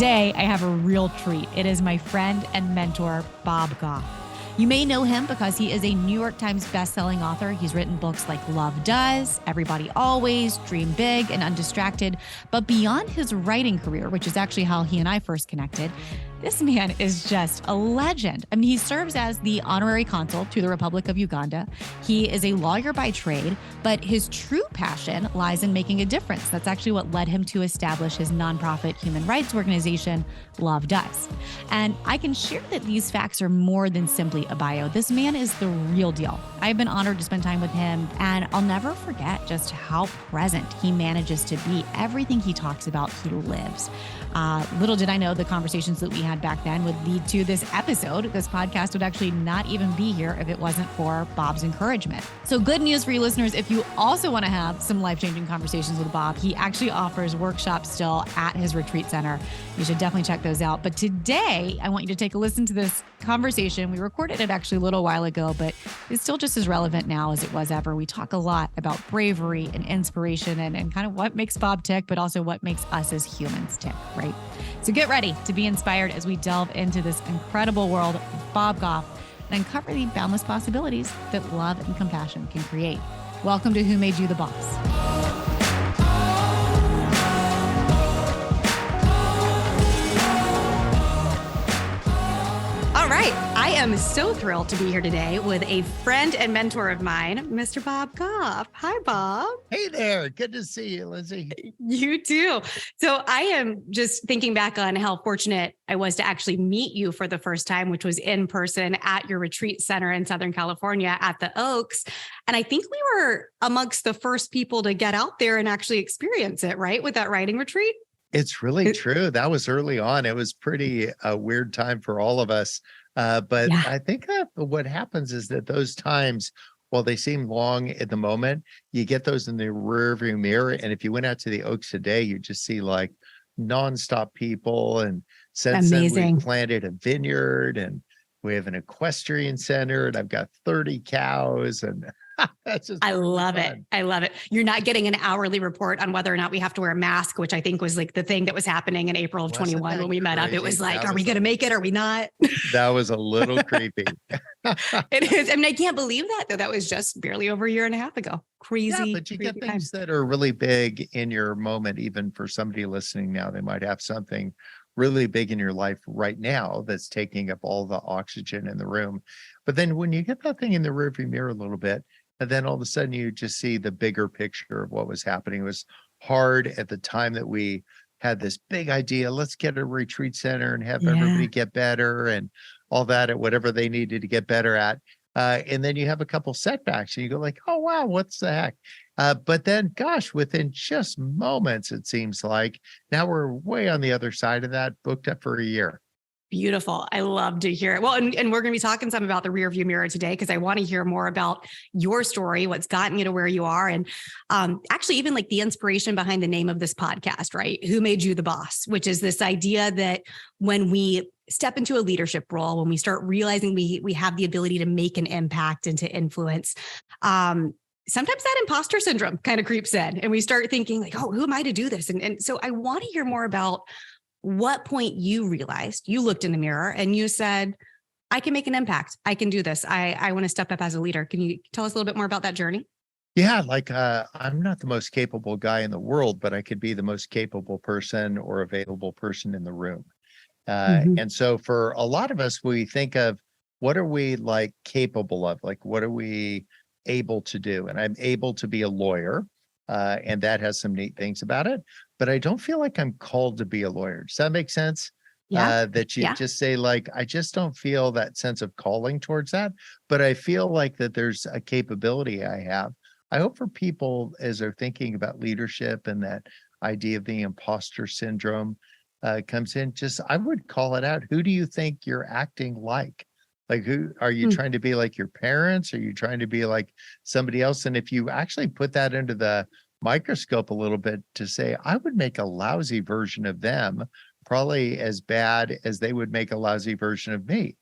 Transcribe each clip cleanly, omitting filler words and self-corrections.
Today, I have a real treat. It is my friend and mentor, Bob Goff. You may know him because he is a New York Times bestselling author. He's written books like Love Does, Everybody Always, Dream Big, and Undistracted. But beyond his writing career, which is actually how he and I first connected, this man is just a legend. I mean, he serves as the honorary consul to the Republic of Uganda. He is a lawyer by trade, but his true passion lies in making a difference. That's actually what led him to establish his nonprofit human rights organization, Love Does. And I can share that these facts are more than simply a bio. This man is the real deal. I've been honored to spend time with him, and I'll never forget just how present he manages to be. Everything he talks about, he lives. Little did I know the conversations that we had back then would lead to this episode. This podcast would actually not even be here if it wasn't for Bob's encouragement. So good news for you listeners. If you also want to have some life-changing conversations with Bob, he actually offers workshops still at his retreat center. You should definitely check those out. But today, I want you to take a listen to this conversation. We recorded it actually a little while ago, but it's still just as relevant now as it was ever. We talk a lot about bravery and inspiration and kind of what makes Bob tick, but also what makes us as humans tick, right? So get ready to be inspired as we delve into this incredible world of Bob Goff and uncover the boundless possibilities that love and compassion can create. Welcome to Who Made You the Boss? All right. I am so thrilled to be here today with a friend and mentor of mine, Mr. Bob Goff. Hi, Bob. Hey there. Good to see you, Lizzie. You too. So I am just thinking back on how fortunate I was to actually meet you for the first time, which was in person at your retreat center in Southern California at the Oaks. And I think we were amongst the first people to get out there and actually experience it, right? With that writing retreat. It's really true. That was early on. It was pretty weird time for all of us. But yeah. I think what happens is that those times, while they seem long at the moment, you get those in the rearview mirror. And if you went out to the Oaks today, you just see like nonstop people. And since then we planted a vineyard and we have an equestrian center and I've got 30 cows and that's just I love it. I love it. You're not getting an hourly report on whether or not we have to wear a mask, which I think was like the thing that was happening in April of 21 when we met up. It was like, are we going to make it? Are we not? That was a little creepy. It is. I mean, I can't believe that though. That was just barely over a year and a half ago. Crazy. Yeah, but you get things that are really big in your moment. Even for somebody listening now, they might have something really big in your life right now that's taking up all the oxygen in the room. But then when you get that thing in the rearview mirror a little bit, and then all of a sudden you just see the bigger picture of what was happening. It was hard at the time that we had this big idea. Let's get a retreat center and have everybody get better and all that at whatever they needed to get better at. And then you have a couple setbacks and you go like, oh, wow, what's the heck? But then, gosh, within just moments, it seems like now we're way on the other side of that, booked up for a year. Beautiful. I love to hear it. Well, and we're going to be talking some about the rearview mirror today, because I want to hear more about your story, what's gotten you to where you are. And actually even like the inspiration behind the name of this podcast, right? Who Made You the Boss, which is this idea that when we step into a leadership role, when we start realizing we have the ability to make an impact and to influence, sometimes that imposter syndrome kind of creeps in and we start thinking like, oh, who am I to do this? And so I want to hear more about what point you realized, you looked in the mirror and you said, I can make an impact. I can do this. I want to step up as a leader. Can you tell us a little bit more about that journey? Yeah, like I'm not the most capable guy in the world, but I could be the most capable person or available person in the room. And so for a lot of us, we think of what are we like capable of? Like, what are we able to do? And I'm able to be a lawyer. And that has some neat things about it, but I don't feel like I'm called to be a lawyer. Does that make sense? Yeah. That you just say like, I just don't feel that sense of calling towards that, but I feel like that there's a capability I have. I hope for people as they're thinking about leadership and that idea of the imposter syndrome comes in, just, I would call it out. Who do you think you're acting like? Like, who are you trying to be like your parents? Are you trying to be like somebody else? And if you actually put that into the microscope a little bit to say, I would make a lousy version of them, probably as bad as they would make a lousy version of me.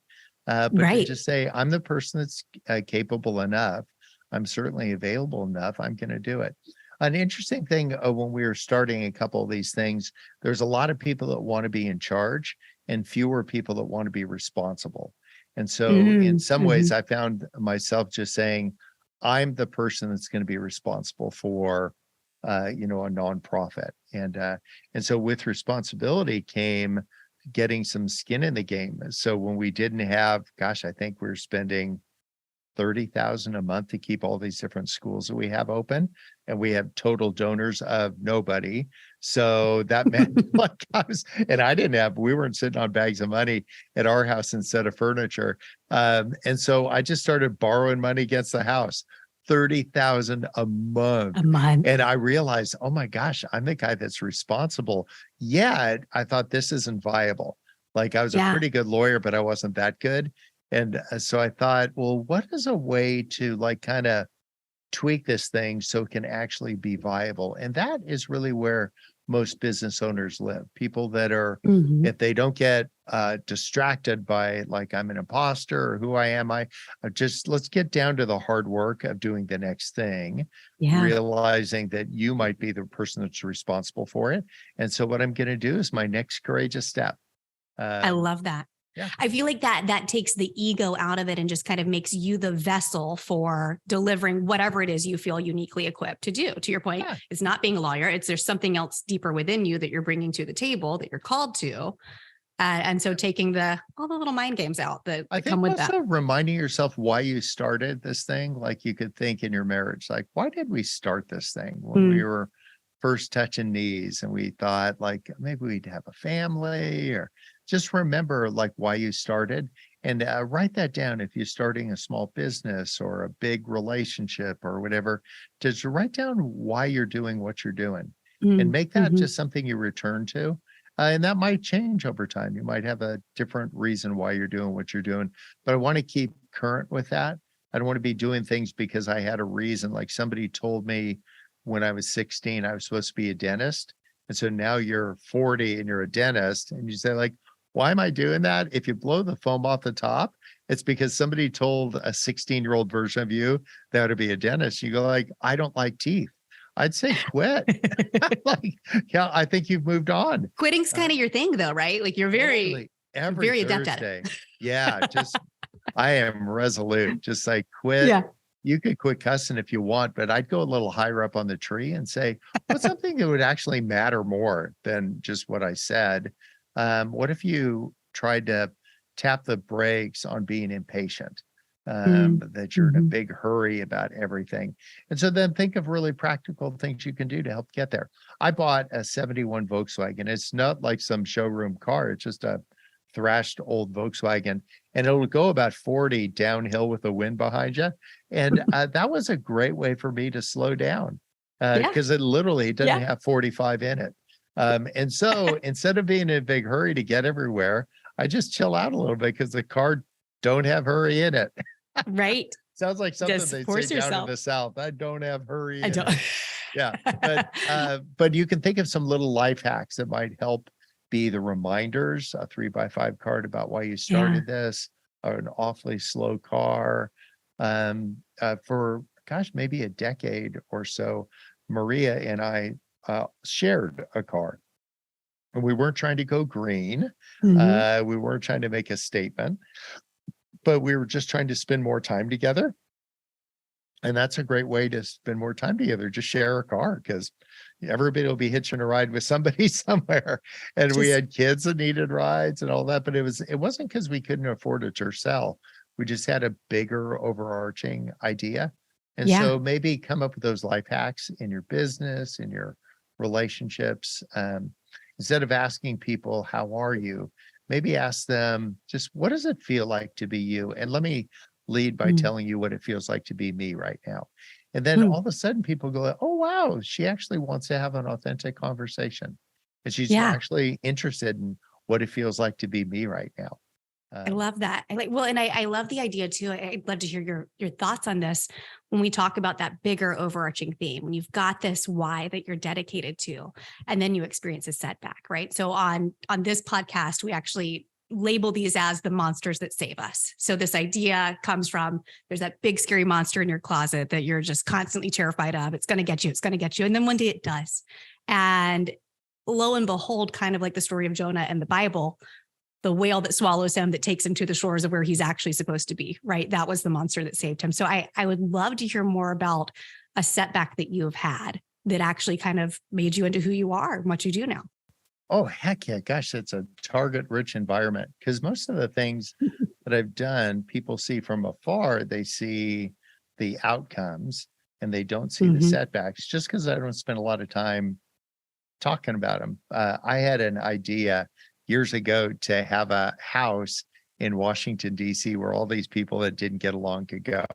But to just say, I'm the person that's capable enough. I'm certainly available enough. I'm going to do it. An interesting thing when we were starting a couple of these things, there's a lot of people that want to be in charge and fewer people that want to be responsible. And so, in Mm, some ways, mhm. I found myself just saying, I'm the person that's going to be responsible for, a nonprofit. And so, with responsibility came getting some skin in the game. So when we didn't have, gosh, I think we were spending 30,000 a month to keep all these different schools that we have open, and we have total donors of nobody. So that meant like I didn't have, we weren't sitting on bags of money at our house instead of furniture. And so I just started borrowing money against the house, 30,000 a month. A month. And I realized, oh my gosh, I'm the guy that's responsible. Yet I thought this isn't viable. Like I was a Yeah. pretty good lawyer, but I wasn't that good. And so I thought, well, what is a way to like kind of tweak this thing so it can actually be viable? And that is really where most business owners live. People that are, Mhm. if they don't get distracted by like I'm an imposter or who I am, I just let's get down to the hard work of doing the next thing, Yeah. realizing that you might be the person that's responsible for it. And so what I'm going to do is my next courageous step. I Um, love that. yeah. I feel like that takes the ego out of it and just kind of makes you the vessel for delivering whatever it is you feel uniquely equipped to do. To your point, Yeah. it's not being a lawyer. It's there's something else deeper within you that you're bringing to the table that you're called to. And so taking all the little mind games out that I come think with that. also reminding yourself why you started this thing. Like you could think in your marriage, like, why did we start this thing when we Mm. were first touching knees and we thought like maybe we'd have a family, or just remember like why you started and write that down. If you're starting a small business or a big relationship or whatever, just write down why you're doing what you're doing and Mm. make that Mhm. just something you return to. And that might change over time. You might have a different reason why you're doing what you're doing, but I want to keep current with that. I don't want to be doing things because I had a reason. Like somebody told me when I was 16, I was supposed to be a dentist. And so now you're 40 and you're a dentist. And you say, like, why am I doing that? If you blow the foam off the top, it's because somebody told a 16-year-old version of you that to be a dentist. You go, like, I don't like teeth. I'd say quit. Like, yeah, I think you've moved on. Quitting's Uh, kind of your thing though, right? Like you're Totally. Every very adept at Thursday. it. Yeah, just I am resolute. Just like quit. Yeah. You could quit cussing if you want, but I'd go a little higher up on the tree and say, what's something that would actually matter more than just what I said? What if you tried to tap the brakes on being impatient? That you're in a Mhm. big hurry about everything. And so then think of really practical things you can do to help get there. I bought a 71 Volkswagen. It's not like some showroom car, it's just a thrashed old Volkswagen, and it'll go about 40 downhill with the wind behind you. And that was a great way for me to slow down Yeah. because it literally doesn't Yeah. have 45 in it. And so instead of being in a big hurry to get everywhere, I just chill out a little bit because the car don't have hurry in it. Right. Sounds like something Just they'd force say down in yourself. the South. I don't have hurry I in don't. it. Yeah. But you can think of some little life hacks that might help be the reminders, a 3x5 card about why you Yeah. started this, or an awfully slow car. For gosh, maybe a decade or so, Maria and I shared a car. And we weren't trying to go green. Mhm. We weren't trying to make a statement, but we were just trying to spend more time together. And that's a great way to spend more time together. Just share a car because everybody will be hitching a ride with somebody somewhere. And we Just had kids that needed rides and all that, but it wasn't because we couldn't afford it to sell. We just had a bigger overarching idea. And yeah. so maybe come up with those life hacks in your business, in your relationships. Instead of asking people, how are you? Maybe ask them just what does it feel like to be you? And let me lead by Mm. telling you what it feels like to be me right now. And then Mm. all of a sudden people go, oh, wow, she actually wants to have an authentic conversation. And she's Yeah. actually interested in what it feels like to be me right now. I love that. I love the idea too. I'd love to hear your thoughts on this when we talk about that bigger overarching theme, when you've got this why that you're dedicated to, and then you experience a setback, right? So on this podcast, we actually label these as the monsters that save us. So this idea comes from, there's that big scary monster in your closet that you're just constantly terrified of. It's going to get you. It's going to get you. And then one day it does. And lo and behold, kind of like the story of Jonah in the Bible, the whale that swallows him, that takes him to the shores of where he's actually supposed to be, right? That was the monster that saved him. So I would love to hear more about a setback that you have had that actually kind of made you into who you are and what you do now. Oh, heck yeah. Gosh, it's a target rich environment because most of the things that I've done, people see from afar, they see the outcomes and they don't see the setbacks just because I don't spend a lot of time talking about them. I had an idea years ago to have a house in Washington, D.C., where all these people that didn't get along could go.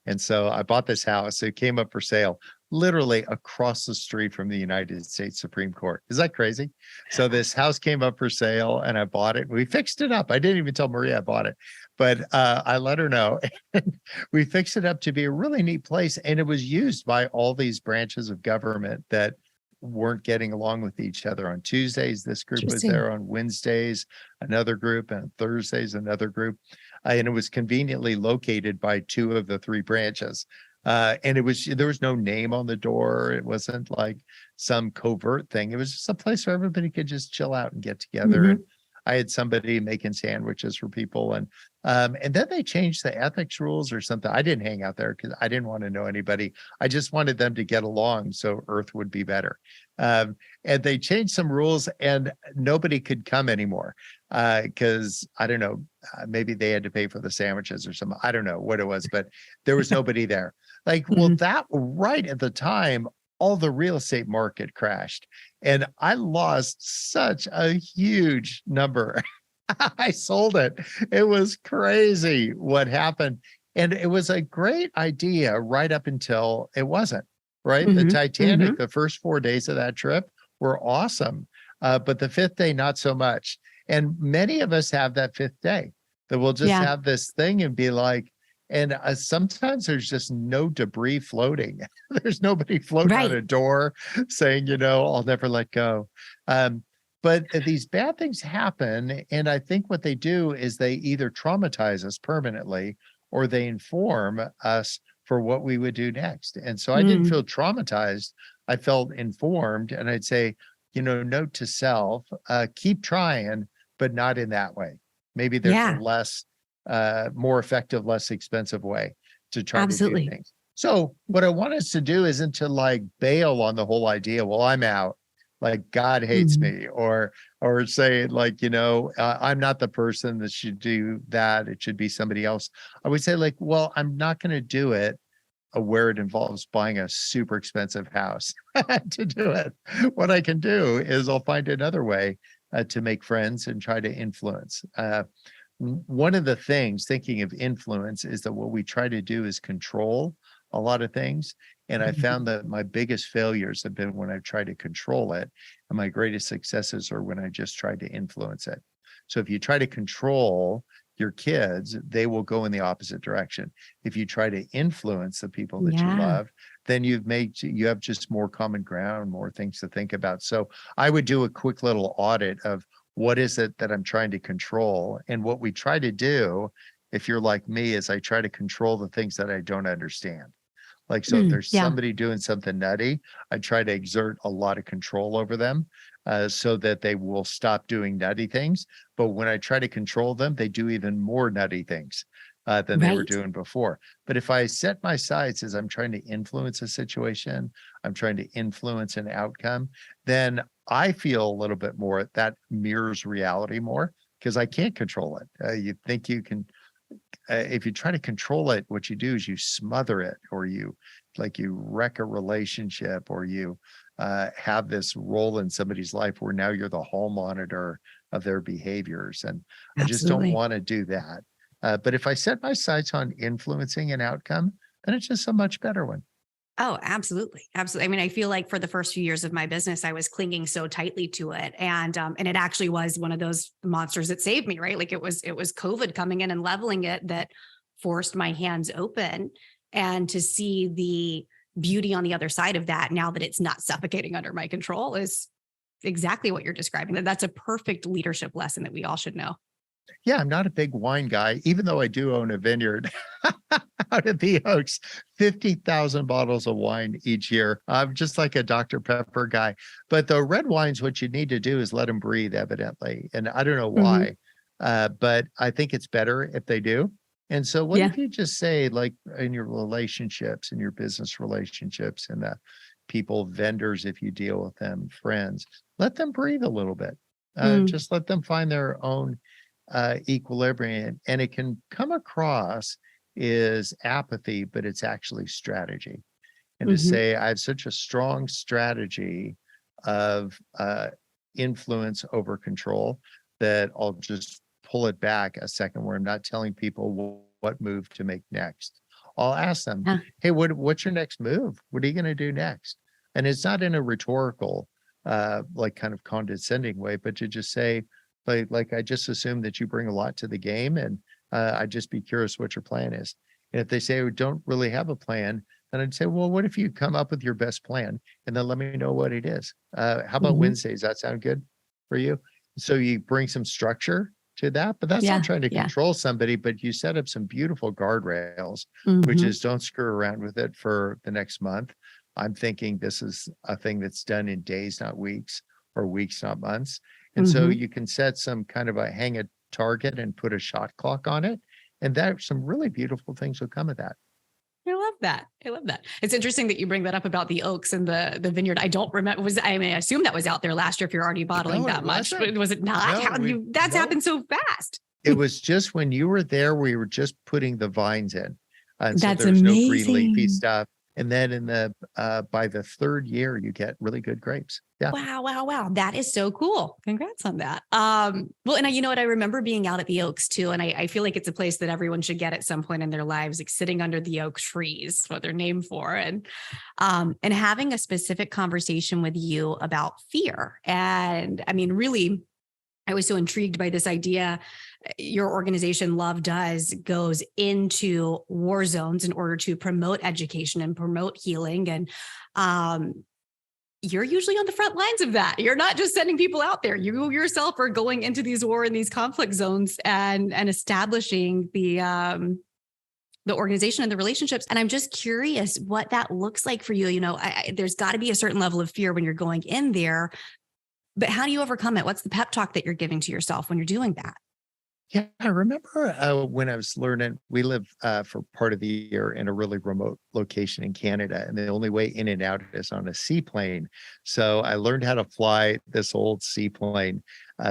And so I bought this house. It came up for sale literally across the street from the United States Supreme Court. Is that crazy? So this house came up for sale and I bought it. We fixed it up. I didn't even tell Maria I bought it, but I let her know. And we fixed it up to be a really neat place. And it was used by all these branches of government that weren't getting along with each other. On Tuesdays, this group was there. On Wednesdays, another group, and Thursdays, another group. And it was conveniently located by two of the three branches. And there was no name on the door. It wasn't like some covert thing. It was just a place where everybody could just chill out and get together. And I had somebody making sandwiches for people. And then they changed the ethics rules or something. I didn't hang out there because I didn't want to know anybody. I just wanted them to get along so Earth would be better. And they changed some rules and nobody could come anymore because I don't know, maybe they had to pay for the sandwiches or something. I don't know what it was, but there was nobody there. Like, well, that right at the time, all the real estate market crashed and I lost such a huge number. I sold it. It was crazy what happened. And it was a great idea right up until it wasn't, right? The Titanic, the first 4 days of that trip were awesome. But the fifth day, not so much. And many of us have that fifth day that we'll just have this thing and be like, and sometimes there's just no debris floating. There's nobody floating on a door saying, I'll never let go. But these bad things happen. And I think what they do is they either traumatize us permanently or they inform us for what we would do next. And so I didn't feel traumatized. I felt informed. And I'd say, note to self, keep trying, but not in that way. Maybe there's a less more effective, less expensive way to try to do things. So what I want us to do isn't to like bail on the whole idea. Well, I'm out, like God hates me, or say like, I'm not the person that should do that. It should be somebody else. I would say like, well, I'm not going to do it where it involves buying a super expensive house to do it. What I can do is I'll find another way to make friends and try to influence. One of the things, thinking of influence, is that what we try to do is control a lot of things. And I found that my biggest failures have been when I've tried to control it. And my greatest successes are when I just tried to influence it. So if you try to control your kids, they will go in the opposite direction. If you try to influence the people that you love, then you have just more common ground, more things to think about. So I would do a quick little audit of what is it that I'm trying to control? And what we try to do, if you're like me, is I try to control the things that I don't understand. Like, so if there's somebody doing something nutty, I try to exert a lot of control over them so that they will stop doing nutty things. But when I try to control them, they do even more nutty things than they were doing before. But if I set my sights as I'm trying to influence a situation, I'm trying to influence an outcome, then I feel a little bit more that mirrors reality more because I can't control it. You think you can, if you try to control it, what you do is you smother it, or you wreck a relationship, or you have this role in somebody's life where now you're the hall monitor of their behaviors. And I just don't want to do that. But if I set my sights on influencing an outcome, then it's just a much better one. Oh, absolutely. Absolutely. I mean, I feel like for the first few years of my business, I was clinging so tightly to it. And it actually was one of those monsters that saved me, right? Like it was COVID coming in and leveling it that forced my hands open, and to see the beauty on the other side of that, now that it's not suffocating under my control, is exactly what you're describing. That's a perfect leadership lesson that we all should know. Yeah, I'm not a big wine guy, even though I do own a vineyard out of the Oaks, 50,000 bottles of wine each year. I'm just like a Dr. Pepper guy. But the red wines, what you need to do is let them breathe, evidently. And I don't know Mhm. why, but I think it's better if they do. And so, what Yeah. if you just say, like in your relationships, in your business relationships, and the people, vendors, if you deal with them, friends, let them breathe a little bit. Mm. Just let them find their own equilibrium, and it can come across is apathy, but it's actually strategy. And to Mhm. say I have such a strong strategy of influence over control that I'll just pull it back a second, where I'm not telling people what move to make next. I'll ask them, Yeah. "Hey, what's your next move? What are you going to do next?" And it's not in a rhetorical, like kind of condescending way, but to just say, like I just assume that you bring a lot to the game, and I'd just be curious what your plan is. And if they say we don't really have a plan, then I'd say, well, what if you come up with your best plan and then let me know what it is? How about Mhm. Wednesdays? That sound good for you? So you bring some structure to that, but that's not Yeah. trying to Yeah. control somebody, but you set up some beautiful guardrails, which Mhm. is don't screw around with it for the next month. I'm thinking this is a thing that's done in days, not weeks, or weeks, not months. And so Mhm. you can set some kind of hang a target and put a shot clock on it. And that some really beautiful things will come of that. I love that. I love that. It's interesting that you bring that up about the oaks and the vineyard. I don't remember. I mean, I assume that was out there last year if you're already bottling No, it that much. wasn't. But was it not? No, How we you that's no. happened so fast. It was just when you were there, we were just putting the vines in. And so That's there's no green leafy amazing. stuff. And then in the by the third year, you get really good grapes. Yeah. Wow, wow, wow. That is so cool. Congrats on that. Well, and you know what? I remember being out at the Oaks too. And I feel like it's a place that everyone should get at some point in their lives, like sitting under the oak trees, what they're named for. And having a specific conversation with you about fear. And I mean, really, I was so intrigued by this idea. Your organization, Love Does, goes into war zones in order to promote education and promote healing. And um, you're usually on the front lines of that. You're not just sending people out there. You yourself are going into these war and these conflict zones and establishing the organization and the relationships. And I'm just curious what that looks like for you. You know, there's got to be a certain level of fear when you're going in there, but how do you overcome it? What's the pep talk that you're giving to yourself when you're doing that? Yeah, I remember when I was learning, we live for part of the year in a really remote location in Canada, and the only way in and out is on a seaplane. So I learned how to fly this old seaplane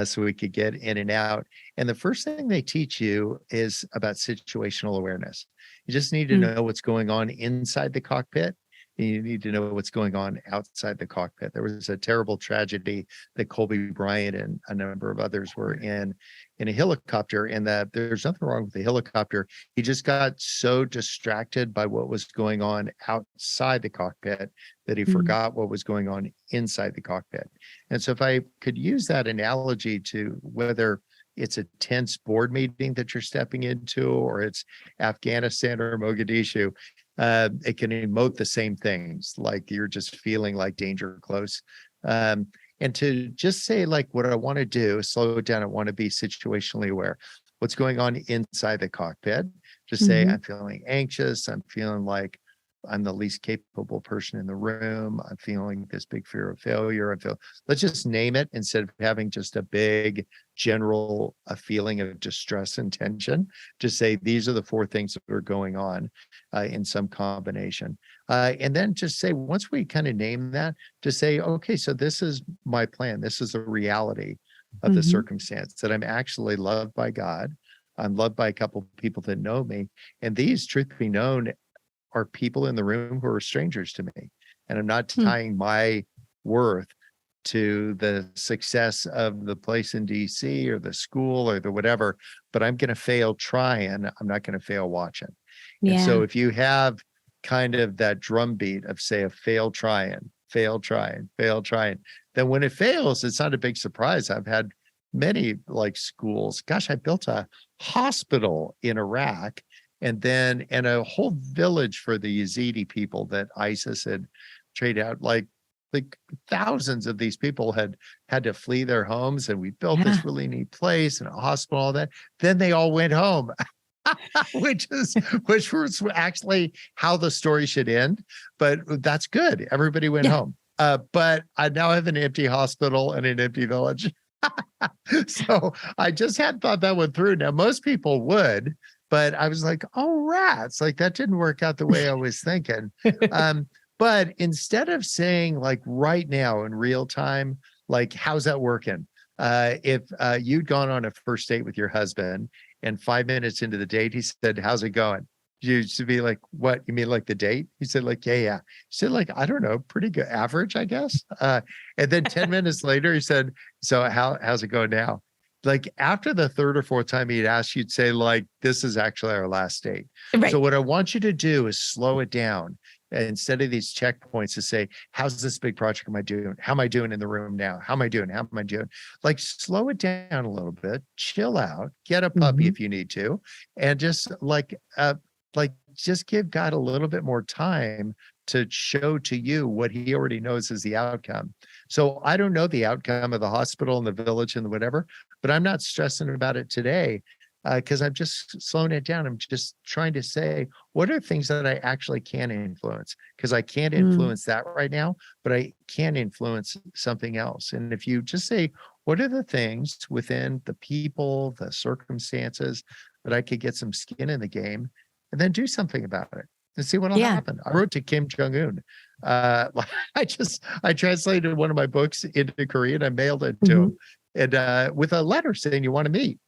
so we could get in and out. And the first thing they teach you is about situational awareness. You just need to Mm, know what's going on inside the cockpit. And you need to know what's going on outside the cockpit. There was a terrible tragedy that Colby Bryant and a number of others were in a helicopter, and that there's nothing wrong with the helicopter. He just got so distracted by what was going on outside the cockpit that he mm, forgot what was going on inside the cockpit. And so if I could use that analogy to whether it's a tense board meeting that you're stepping into, or it's Afghanistan or Mogadishu, it can emote the same things, like you're just feeling like danger close. Um, and to just say, like, what I want to do, slow it down. I want to be situationally aware. What's going on inside the cockpit? Just say, mhm, I'm feeling anxious. I'm feeling like I'm the least capable person in the room. I'm feeling this big fear of failure. I feel, let's just name it instead of having just a big general a feeling of distress and tension. Just say, these are the four things that are going on in some combination. And then just say, once we kind of name that, to say, okay, so this is my plan. This is the reality of the mhm. circumstance, that I'm actually loved by God. I'm loved by a couple of people that know me. And these, truth be known, are people in the room who are strangers to me. And I'm not Hmm. tying my worth to the success of the place in DC or the school or the whatever, but I'm going to fail trying. I'm not going to fail watching. And Yeah. so if you have kind of that drumbeat of, say, a fail trying, fail trying, fail trying, then when it fails, it's not a big surprise. I've had many like schools. Gosh, I built a hospital in Iraq, and a whole village for the Yazidi people that ISIS had traded out. Like like thousands of these people had to flee their homes, and we built Yeah. this really neat place and a hospital, all that. Then they all went home. which was actually how the story should end. But that's good. Everybody went home. But I now have an empty hospital and an empty village. So I just hadn't thought that one through. Now, most people would, but I was like, oh, rats, like that didn't work out the way I was thinking. But instead of saying like right now in real time, like, how's that working? If you'd gone on a first date with your husband and 5 minutes into the date, he said, how's it going? You should be like, what? You mean like the date? He said, like, yeah. He said, like, I don't know, pretty good, average, I guess. And then 10 minutes later, he said, so how's it going now? Like after the third or fourth time he'd ask, you'd say, like, this is actually our last date. Right. So what I want you to do is slow it down. Instead of these checkpoints, to say, how's this big project am I doing? How am I doing in the room now? How am I doing? How am I doing? Like, slow it down a little bit, chill out, get a puppy if you need to, and just just give God a little bit more time to show to you what he already knows is the outcome. So I don't know the outcome of the hospital and the village and the whatever, but I'm not stressing about it today. Because I'm just slowing it down. I'm just trying to say, what are things that I actually can influence? Because I can't influence that right now, but I can influence something else. And if you just say, what are the things within the people, the circumstances that I could get some skin in the game, and then do something about it and see what'll happen. I wrote to Kim Jong-un. I translated one of my books into Korean. I mailed it to him, and with a letter saying, you want to meet?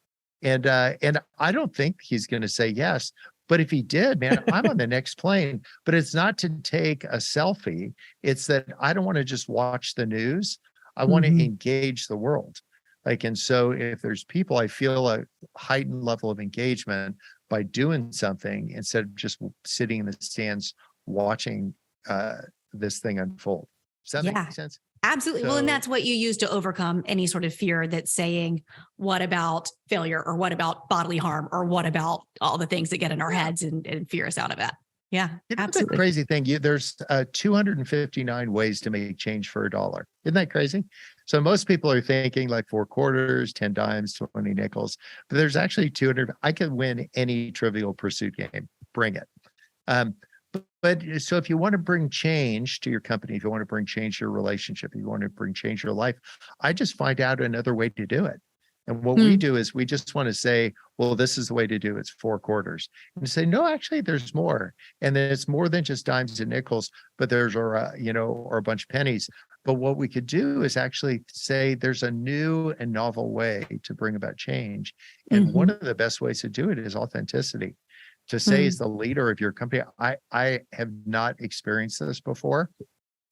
And I don't think he's going to say yes. But if he did, man, I'm on the next plane. But it's not to take a selfie. It's that I don't want to just watch the news. I want to engage the world. Like, and so if there's people, I feel a heightened level of engagement by doing something instead of just sitting in the stands watching this thing unfold. Does that make sense? Absolutely. Well, and that's what you use to overcome any sort of fear that's saying, what about failure, or what about bodily harm, or what about all the things that get in our heads and fear us out of that? Yeah, absolutely. The crazy thing, there's 259 ways to make change for $1. Isn't that crazy? So most people are thinking like 4 quarters, 10 dimes, 20 nickels, but there's actually 200. I can win any Trivial Pursuit game. Bring it. But so if you want to bring change to your company, if you want to bring change to your relationship, if you want to bring change to your life, I just find out another way to do it. And what we do is we just want to say, well, this is the way to do it. It's 4 quarters. And say, no, actually, there's more. And then it's more than just dimes and nickels, but there's, or a bunch of pennies. But what we could do is actually say there's a new and novel way to bring about change. And one of the best ways to do it is authenticity. To say as the leader of your company, I have not experienced this before.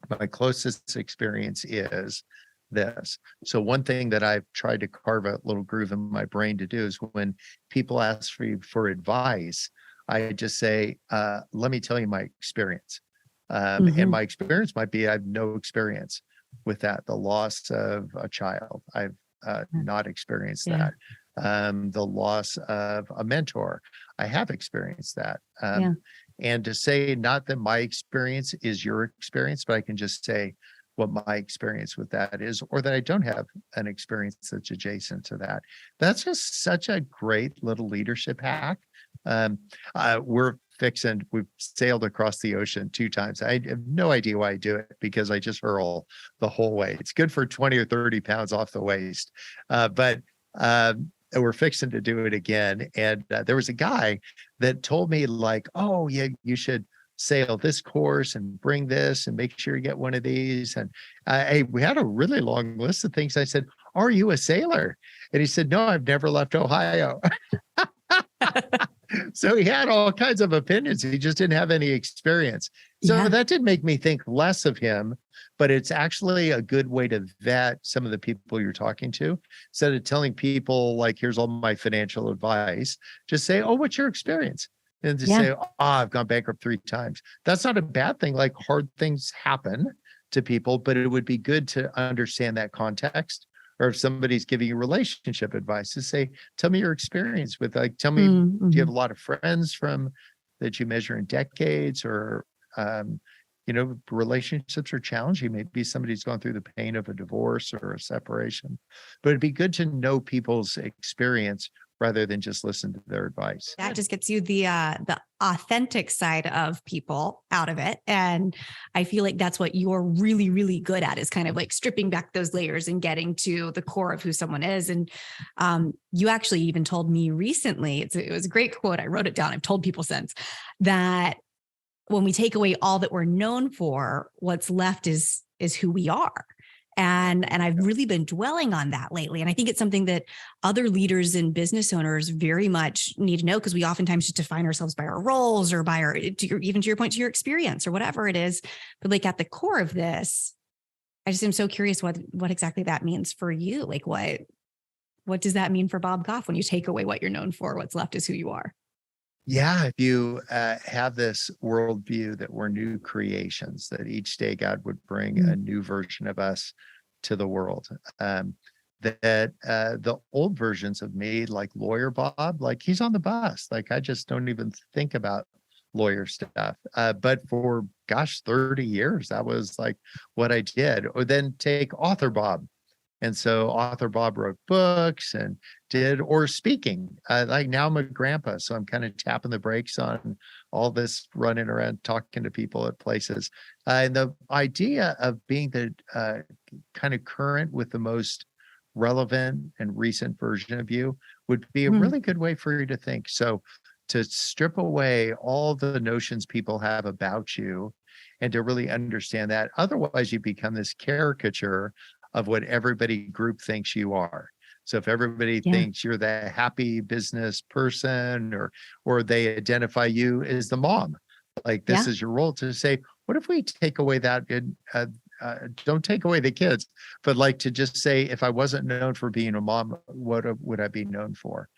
My closest experience is this. So one thing that I've tried to carve a little groove in my brain to do is when people ask me for advice, I just say, let me tell you my experience. And my experience might be I have no experience with that. The loss of a child, I've not experienced that. The loss of a mentor, I have experienced that. And to say not that my experience is your experience, but I can just say what my experience with that is, or that I don't have an experience that's adjacent to that. That's just such a great little leadership hack. We've sailed across the ocean 2 times. I have no idea why I do it, because I just hurl the whole way. It's good for 20 or 30 pounds off the waist. But we're fixing to do it again. And there was a guy that told me like, oh yeah, you should sail this course and bring this and make sure you get one of these. And we had a really long list of things. I said, are you a sailor? And he said, no, I've never left Ohio. So he had all kinds of opinions. He just didn't have any experience. So that didn't make me think less of him, but it's actually a good way to vet some of the people you're talking to. Instead of telling people like, here's all my financial advice, just say, oh, what's your experience? And to say, oh, I've gone bankrupt 3 times. That's not a bad thing. Like, hard things happen to people, but it would be good to understand that context. Or if somebody's giving you relationship advice, to say, tell me your experience with, like, tell me, do you have a lot of friends from that you measure in decades, or relationships are challenging. Maybe somebody's gone through the pain of a divorce or a separation, but it'd be good to know people's experience rather than just listen to their advice. That just gets you the authentic side of people out of it. And I feel like that's what you're really, really good at, is kind of like stripping back those layers and getting to the core of who someone is. And you actually even told me recently, it was a great quote. I wrote it down. I've told people since, that when we take away all that we're known for, what's left is who we are. And I've really been dwelling on that lately. And I think it's something that other leaders and business owners very much need to know, because we oftentimes just define ourselves by our roles or by even to your point, to your experience or whatever it is. But like at the core of this, I just am so curious what exactly that means for you. Like what does that mean for Bob Goff when you take away what you're known for? What's left is who you are. Yeah, if you have this worldview that we're new creations, that each day God would bring a new version of us to the world, that the old versions of me, like lawyer Bob, like he's on the bus. Like I just don't even think about lawyer stuff. But for 30 years, that was like what I did. Or then take author Bob. And so author Bob wrote books and or speaking. Like now I'm a grandpa, so I'm kind of tapping the brakes on all this running around, talking to people at places. And the idea of being the kind of current with the most relevant and recent version of you would be a really good way for you to think. So to strip away all the notions people have about you and to really understand that. Otherwise, you become this caricature of what everybody group thinks you are. So if everybody thinks you're the happy business person, or they identify you as the mom, like this is your role, to say, what if we take away that? Don't take away the kids, but like to just say, if I wasn't known for being a mom, what would I be known for?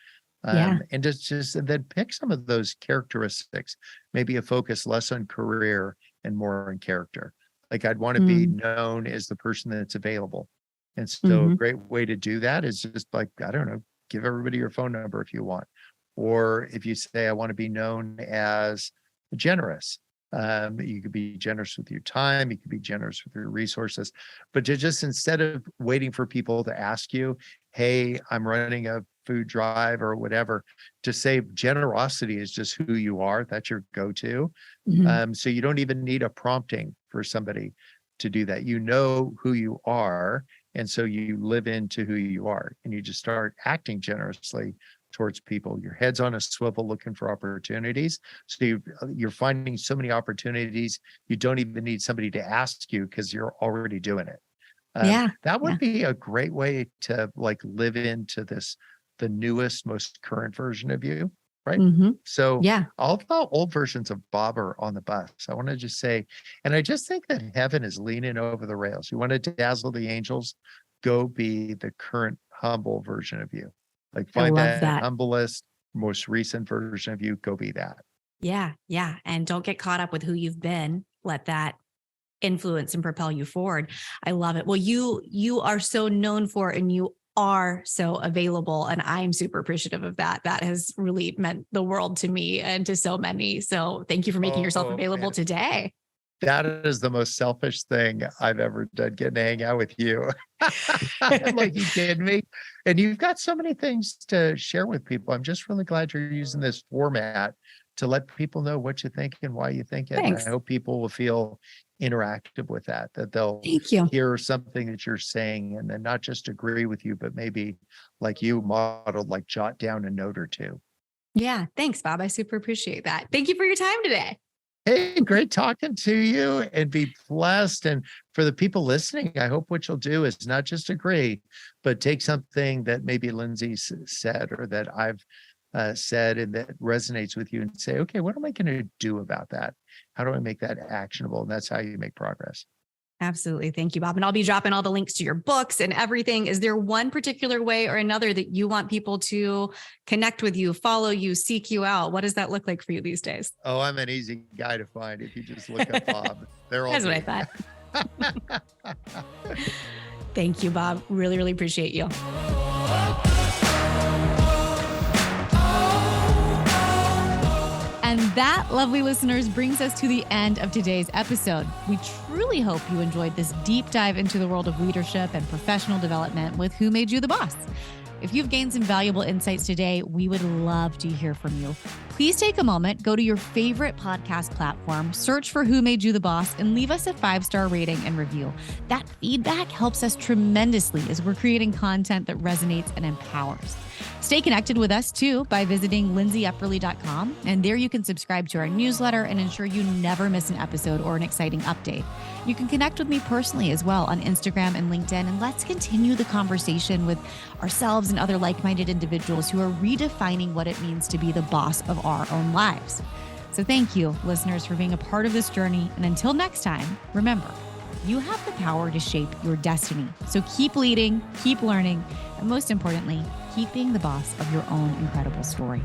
And just then pick some of those characteristics, maybe a focus less on career and more on character. Like I'd want to be known as the person that's available. And so a great way to do that is just like, I don't know, give everybody your phone number if you want. Or if you say, I want to be known as generous, you could be generous with your time, you could be generous with your resources, but to just, instead of waiting for people to ask you, hey, I'm running a food drive or whatever, to say generosity is just who you are. That's your go-to. So you don't even need a prompting for somebody to do that. You know who you are. And so you live into who you are, and you just start acting generously towards people. Your head's on a swivel looking for opportunities. So you're finding so many opportunities, you don't even need somebody to ask you because you're already doing it. That would be a great way to like live into the newest, most current version of you, right? So all the old versions of Bob are on the bus. I want to just say, and I just think that heaven is leaning over the rails. You want to dazzle the angels, go be the current humble version of you. Like find that humblest, most recent version of you, go be that. Yeah. And don't get caught up with who you've been. Let that influence and propel you forward. I love it. Well, you are so known for, and you are so available, and I'm super appreciative of that. That has really meant the world to me and to so many. So thank you for making yourself available today. That is the most selfish thing I've ever done, getting to hang out with you. Like, you kidding me? And you've got so many things to share with people. I'm just really glad you're using this format to let people know what you think and why you think it. Thanks. And I hope people will feel interactive with that they'll hear something that you're saying and then not just agree with you, but maybe like you modeled, like jot down a note or two. Yeah. Thanks, Bob. I super appreciate that. Thank you for your time today. Hey, great talking to you, and be blessed. And for the people listening, I hope what you'll do is not just agree, but take something that maybe Lindsay said or that I've said and that resonates with you, and say, okay, what am I going to do about that? How do I make that actionable? And that's how you make progress. Absolutely. Thank you, Bob. And I'll be dropping all the links to your books and everything. Is there one particular way or another that you want people to connect with you, follow you, seek you out? What does that look like for you these days? Oh, I'm an easy guy to find. If you just look up Bob, they're all. That's what I thought. Thank you, Bob. Really, really appreciate you. And that, lovely listeners, brings us to the end of today's episode. We truly hope you enjoyed this deep dive into the world of leadership and professional development with Who Made You the Boss. If you've gained some valuable insights today, we would love to hear from you. Please take a moment, go to your favorite podcast platform, search for Who Made You the Boss, and leave us a 5-star rating and review. That feedback helps us tremendously as we're creating content that resonates and empowers. Stay connected with us too by visiting lindsayepperly.com, and there you can subscribe to our newsletter and ensure you never miss an episode or an exciting update. You can connect with me personally as well on Instagram and LinkedIn, and let's continue the conversation with ourselves and other like-minded individuals who are redefining what it means to be the boss of our own lives. So thank you, listeners, for being a part of this journey. And until next time, remember, you have the power to shape your destiny. So keep leading, keep learning, and most importantly, keep being the boss of your own incredible story.